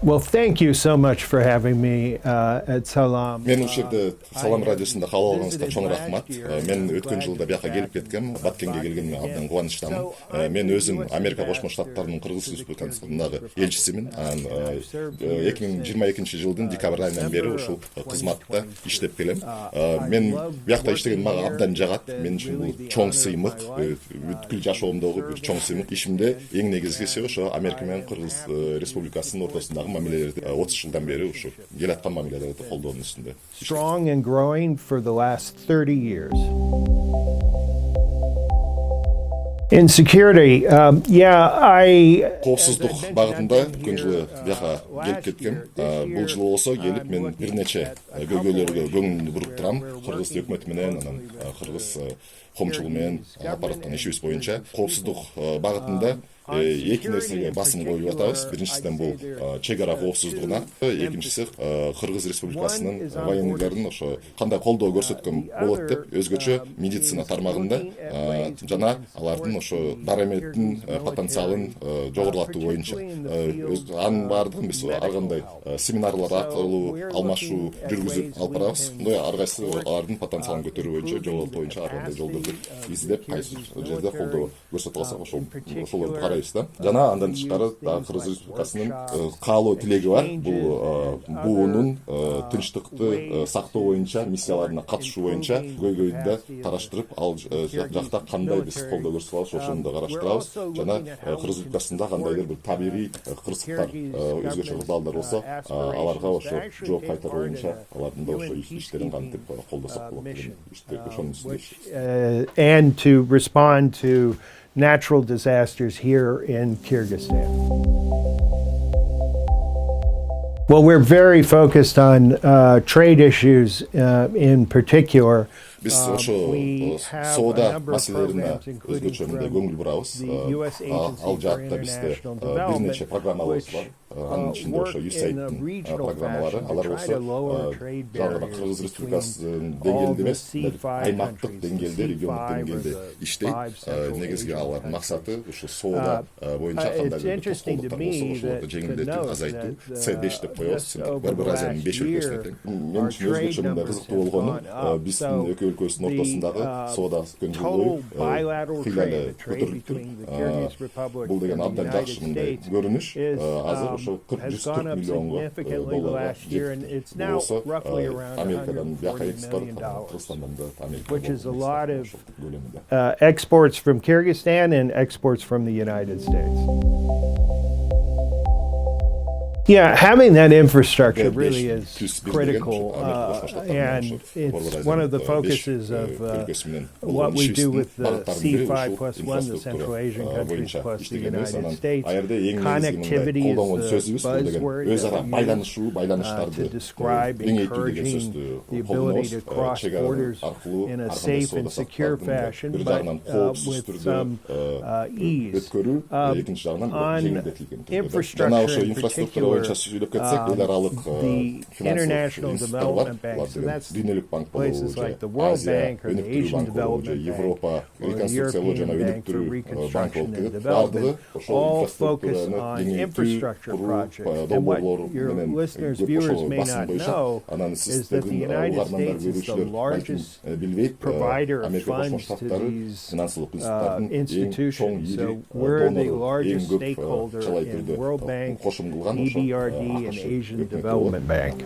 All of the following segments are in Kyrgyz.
Well, thank you so much for having me at Salam. Мен ушул жерде Салам радиосунда кабыл алганыңызга чоң рахмат. Мен өткөн жылда бияка келип кеткем. Баткенге келгениме абдан кубанычтамын. Мен өзүм Америка Кошмо Штаттарынын Кыргыз Республикасындагы элчисимин. 2022 жылдын декабрь айынан бери ушул кызматта иштеп келем. Мен биякта иштеген мага абдан жагат. Мен үчүн бул чоң сыймык, бүткүл жашоомдогу бир чоң сыймык. Ишимде эң негизгиси ошо Америка менен Кыргыз Республикасынын ортосундагы мамилелерди 30 жылдан бери ушу келаткан мамилелерди колдоонун үстүндө. Strong and growing for the last 30 years. In security, Коопсуздук багытында өткөн жылы бияка келип кеткем. Бул жылы болсо келип мен бир нече көйгөйлөргө көңүлүмдү буруп турам. Кыргыз өкмөтү менен, анан Кыргыз коомчулугу менен аппараттан ишибиз боюнча коопсуздук багытында эки нерсеге басым коюп атабыз. Биринчисинен бул Чекара коопсуздугуна, экинчиси Кыргыз Республикасынын военныйларын ошо кандай колдоо көрсөткөн болот деп өзгөчө медицина тармагында жана алардын ошо дараметтин потенциалын жогорулатуу боюнча анын баардыгын биз ар кандай семинарлар аркылуу алмашуу жүргүзүп алып барабыз. Мындай ар кайсы алардын потенциалын көтөрүү боюнча, жоготуу боюнча ар кандай жолдорду издеп, кайсы жерде колдоо көрсөтүп алсак ошолорду карайбыз. Жана андан тышкары Кыргыз Республикасынын каалоо тилеги бар. Бул буунун тынчтыкты сактоо боюнча миссияларына катышуу боюнча көйгөйдү тараштырып, ал жакта кандай биз колдоо көрсөтүп алабыз, ошону да караштырабыз. Жана Кыргыз Республикасында кандайдыр бир табигый кырсыктар, өзгөчө кырдаалдар болсо, аларга ошо жооп кайтаруу боюнча алардын да ошо иштерин кантип колдосок болот деген иштерди ошонун үстүндө. And to respond to natural disasters here in Kyrgyzstan. Well, we're very focused on trade issues in particular. Биз ошо соода маселелерине өзгөчө мындай көңүл бурабыз. Ал жаатта бизде бир нече программаларыбыз бар. Анын ичинде ошо USAID программалары, алар болсо жалгы Кыргыз Республикасынын деңгээлинде эмес, аймактык деңгээлде, региондук деңгээлде иштейт. Негизги алардын максаты ушу соода боюнча кандай тоскоолдуктар болсо ошолорду жеңилдетүү, азайтуу. C5 деп коебуз. Борбор Азиянын 5 өлкөсүнө тең. Мен үчүн өзгөчө мындай кызыктуу болгону биздин экөө өлкөсүнүн ортосундагы соода өткөн жыл бою кыйлалы көтөрүлүптүр. Бул деген абдан жакшы мындай көрүнүш. Азыр ошо 140 миллионго долларга жетти. Бул болсо Америкадан бияка экспорт, Кыргызстандан да Америкага көлөмүндө. Exports from Kyrgyzstan and exports from the United States. Yeah, having that infrastructure really is critical, and it's one of the focuses of what we do with the C5+1, the Central Asian countries plus the United States. Connectivity is the buzzword to describe encouraging the ability to cross borders in a safe and secure fashion, but with some ease. On infrastructure in particular, the international development banks, so that's places like the World Bank or the Asian Development Bank or the European Bank for Reconstruction and Development, all focus on infrastructure projects. And what your listeners, viewers may not know is that the United States is the largest provider of funds to these institutions. So we're the largest stakeholder in World Bank, EBRD, and Asian Development Bank.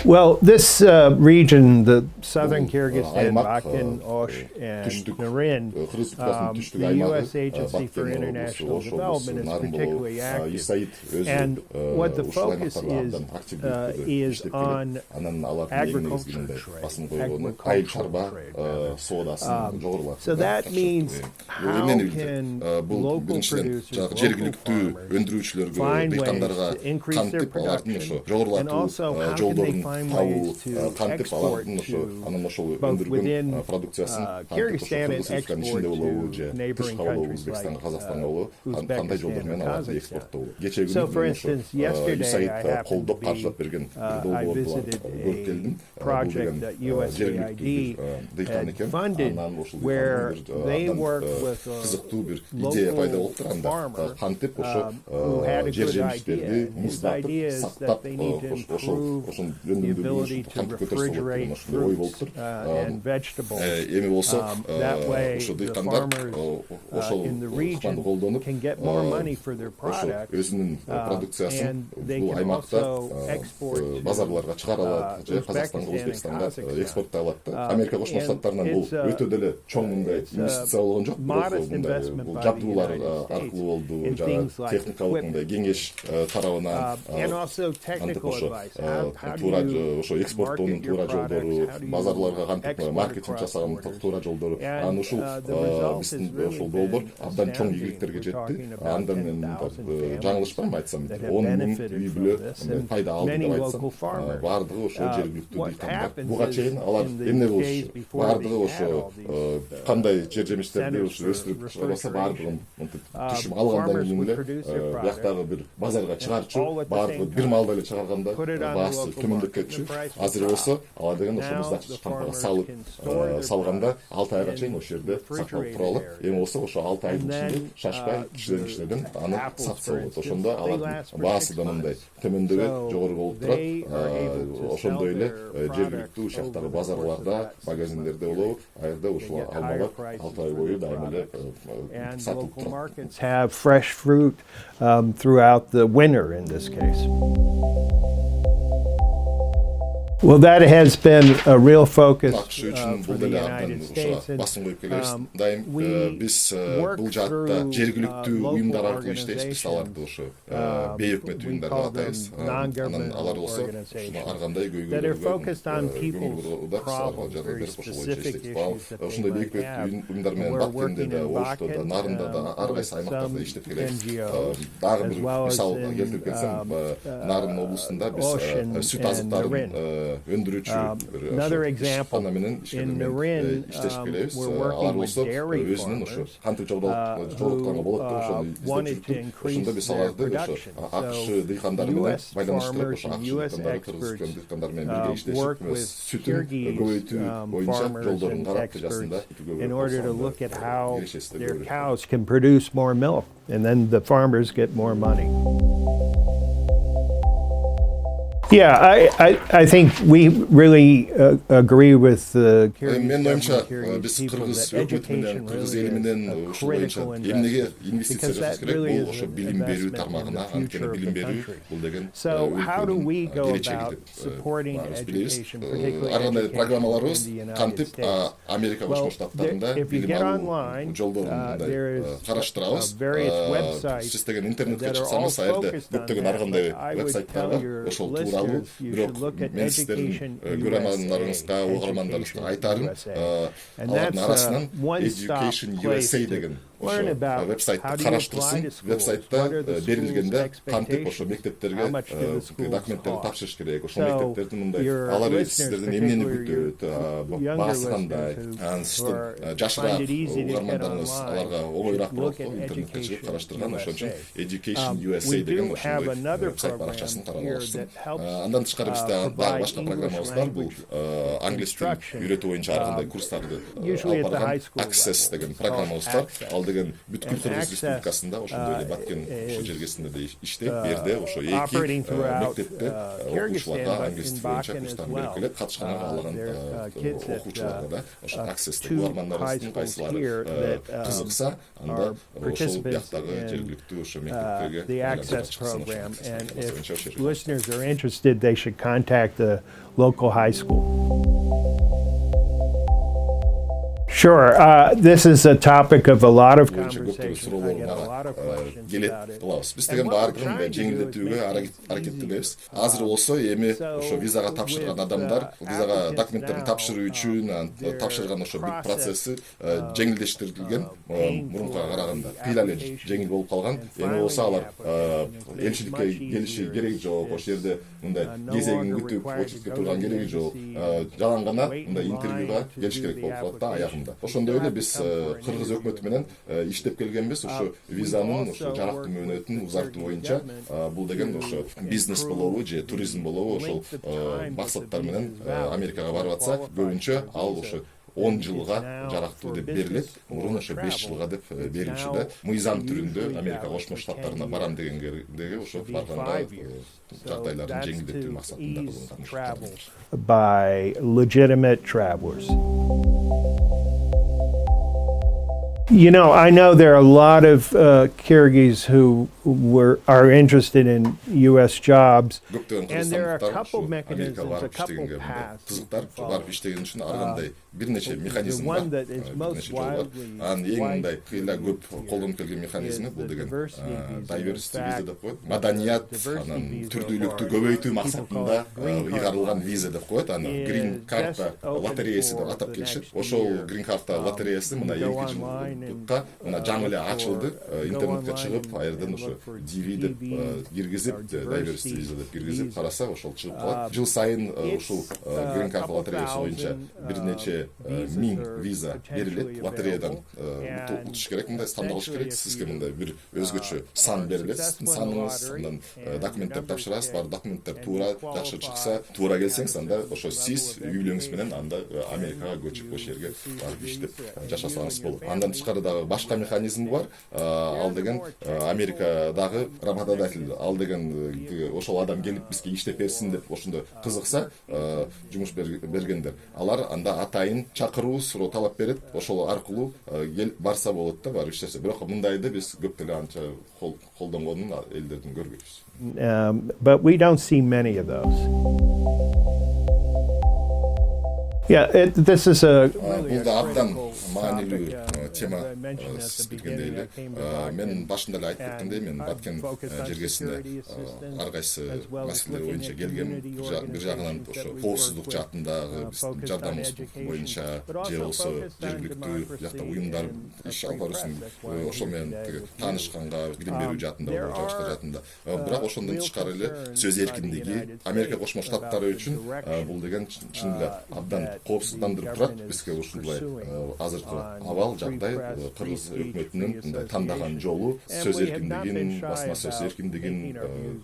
Well, this region, the southern Kyrgyzstan, Batken, Osh, and Narin, the U.S. Agency for International Development is particularly active. And what the focus is on agriculture trade. So that means how can local producers, local farmers find ways to increase their production, and also how can they find ways to export to both within Kyrgyzstan and export to neighboring countries like Uzbekistan and Kazakhstan. So, for instance, yesterday I happened to be, I visited a project that USAID had funded where they work кызыктуу бир идея пайда болуптур. Анда кантип ошо жер жемиштерди муздатып сактап ошонун өнүмдүүлүгүн кантип көтөрсө болот деген ошондой ой болуптур. Эми болсо ошо дыйкандар ошол ыкманы колдонуп ошо өзүнүн продукциясын бул аймакта базарларга чыгара алат же Казакстанга, Өзбекстанга экспорттой алат да. Америка Кошмо Штаттарынан бул өтө деле чоң мындай инвестиция болгон жок, мындай бул жабдуулар аркылуу болду, жана техникалык мындай кеңеш тарабынан кантип ошо туура ошо экспорттоонун туура жолдору, базарларга кантип маркетинг жасаганын туура жолдору, анан ушул биздин ошол долбоор абдан чоң ийгиликтерге жетти. Андан мен жаңылышпайм айтсам 10 миң үй бүлө пайда алды деп айтсам, баардыгы ошо жергиликтүү дыйкандар. Буга чейин алар эмне болушу, баардыгы ошо кандай жер жемиштерди ошо өстүрүп чыгарса баардыгын түшүм алгандан кийин эле бияктагы бир базарга чыгарчу, баардыгы бир маалда эле чыгарганда баасы төмөндөп кетчү. Азыр болсо ала деген ошо биз кампага салып салганда 6 айга чейин ошол жерде сакталып туралы. Эми болсо ошо 6 айдын ичинде шашпай кишиден аны сатса болот. Ошондо алардын баасы да мындай төмөндөгө жогору болуп турат. Ошондой эле жергиликтүү ушактагы базарларда, магазиндерде болобу, аерде ушул алмалар 6 ай бою дайыма эле сатылып турат. Have fresh fruit throughout the winter in this case. Well, that has been a real focus for the United States. Биз бул жаатта жергиликтүү уюмдар аркылуу иштейбиз. Биз аларды ошо бейөкмөт уюмдар деп атайбыз. Анан алар болсо ар кандай ошондой бейөкмөт уюмдар менен Баткенде да, Ошто да, Нарында да, ар кайсы аймактарда иштеп келебиз. Дагы бир мисал келтирип кетсем, Нарын облусунда биз сүт азыктарын Another example, in Marin, we're working with dairy farmers who wanted to increase their production. So U.S. farmers and U.S. experts work with Kyrgyz farmers and experts in order to look at how their cows can produce more milk, and then the farmers get more money. Yeah, I think we really agree with the Kyrgyz people that education really is a critical investment because that really is an investment in the future of the country. So how do we go about supporting education, particularly education in the United States? Well, if you get online, there is various websites that are all focused on that. I would tell your listeners бирок мен көрөрмандарыңызга, угармандарыңызга айтарым, алардын арасынан Education USA деген ошо вебсайтты караштырсын. Вебсайтта берилгенде кантип ошо мектептерге документтерди тапшырыш керек, ошол мектептердин мындай алар сиздерден эмнени күтөт, баасы кандай, анан сиздин жашыраак угармандарыңыз аларга оңоюраак болот, интернетке чыгып караштырган. Ошон үчүн Education USA деген ошондой вебсайт баракчасын карап алышсын. Андан тышкары бизде дагы башка программабыз бар. Бул англис тилин үйрөтүү боюнча ар кандай курстарды алып барган Access деген программабыз бар. Ал деген бүткүл Кыргыз Республикасында ошондой эле Баткен ошо жергесинде да иштеп, берде ошо эки мектепте окуучуларга англис тили боюнча курстарын берип келет. Катышканга каалаган окуучуларга да ошо Access угармандарыбыздын кайсылары кызыкса, анда ошол бияктагы жергиликтүү ошо мектептерге the Access program, and if listeners are interested, they should contact the local high school. Sure. This is a topic of a lot of conversation. I get a lot of questions about it. Биз деген баардыгын жеңилдетүүгө аракеттенебиз. Азыр болсо эми ошо визага тапшырган адамдар, визага документтерин тапшыруу үчүн тапшырган ошо бүт процесси жеңилдештирилген, мурункуга караганда кыйла эле жеңил болуп калган. Эми болсо алар элчиликке келиши кереги жок, ошол жерде мындай кезегин күтүп очередке турган кереги жок. Жалаң гана мындай интервьюга келиш керек болуп калат да аягында. Ошондой эле биз Кыргыз өкмөтү менен иштеп келгенбиз. Ошо визанын ошо жарактуу мөөнөтүн узартуу боюнча бул деген ошо бизнес болобу же туризм болобу ошол максаттар менен Америкага барып атса, көбүнчө ал ошо 10 жылга жарактуу деп берилет. Мурун ошо 5 жылга деп берилчү да. Мыйзам түрүндө Америка Кошмо Штаттарына барам дегендеги ошо барганга жагдайларын жеңилдетүү максатында кылынган. By legitimate travelers. You know, I know there are a lot of Kyrgyz who are interested in U.S. jobs, and there are a couple of mechanisms, a couple of paths. Барып иштеген үчүн ар кандай бир нече механизм бар. Анын эң мындай кыйла көп колдонуп келген механизми бул деген diversity виза деп коет. Маданият, анан түрдүүлүктү көбөйтүү максатында ыйгарылган виза деп коет. Аны green карта лотереясы деп атап келишет. Ошол green карта лотереясы мына 2 жылга мына жаңы эле ачылды. Интернетке чыгып, аерден ошо DV деп киргизип, diversity виза деп киргизип караса ошол чыгып калат. Жыл сайын ушул green карта лотереясы боюнча бир нече 1000 виза берилет. Лотереядан утуш керек, мындай тандалыш керек. Сизге мындай бир өзгөчө сан берилет. Саныңыз, андан документтер тапшырасыз. Бар документтер туура, жакшы чыкса, туура келсеңиз, анда ошо сиз үйлөрүңүз менен анда Америкага көчүп ошол жерге барып иштеп жашасаңыз болот. Андан тышкары дагы башка механизм бар. Ал деген Америкадагы работодатель, ал деген ошол адам келип бизге иштеп берсин деп ошондо кызыкса, жумуш бергендер. Алар анда атайын чакыруу суроо талап берет. Ошол аркылуу барса болот да, барып иштесе. Бирок мындайды биз көп деле анча колдонгонун элдердин көрбөйбүз. But we don't see many of those. Yeah, this is a бул да абдан маанилүү тема сиз билгендей эле. Мен башында эле айтып кеткендей, мен Баткен жергесине ар кайсы маселе боюнча келгем. Бир жагынан ошо коопсуздук жаатындагы биздин жардамыбыз боюнча же болсо жергиликтүү жакта уюмдар иш алып баруусун ошол менен таанышканга билим берүү жаатында, башка жаатында. Бирок ошондон тышкары эле сөз эркиндиги Америка Кошмо Штаттары үчүн бул деген чын эле абдан коопсуздандырып турат. Бизге ушундай азыркы абал жагдай Кыргыз өкмөтүнүн мындай тандаган жолу сөз эркиндигин, басма сөз эркиндигин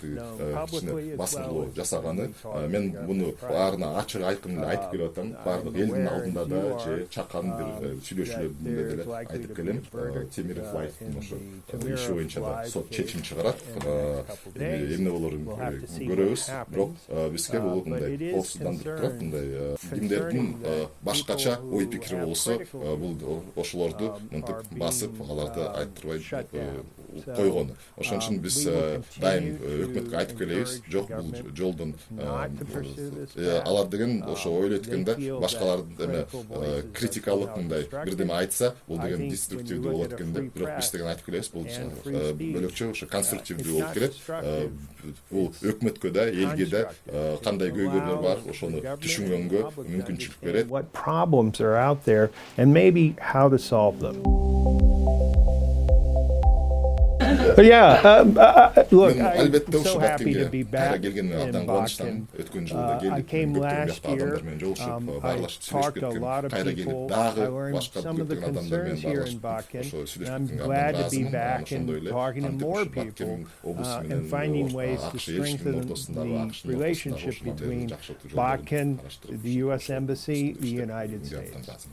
кичине басымдылоо жасаганы. Мен муну баарына ачык айкын эле айтып келип атам. Бардык элдин алдында да же чакан бир сүйлөшүүлөрдө деле айтып келем. Темиров лайфтын ошо иши боюнча да сот чечим чыгарат. Эмне болорун көрөбүз. Бирок бизге бул мындай коопсуздандырып турат. Мындай кимдердин башкача ой пикири болсо, бул ошолорду мынтип басып, аларды айттырбай койгону. Ошон үчүн биз дайым өкмөткө айтып келебиз, жок бул жолдон алар деген ошо ойлойт экен да, башкалар эме критикалык мындай бирдеме айтса, бул деген деструктивдүү болот экен деп, бирок биз деген айтып келебиз, бул бөлөкчө ошо конструктивдүү болуп керек. Бул өкмөткө да, элге да кандай көйгөйлөр бар, ошону түшүнгөнгө мүмкүнчүлүк берет. What problems are out there and maybe how to solve them. But yeah, look, I'm so happy to be back in Batken. I came last year. I talked to a lot of people. I learned some of the concerns here in Batken. I'm glad to be back and talking to more people and finding ways to strengthen the relationship between Batken, the U.S. Embassy, the United States.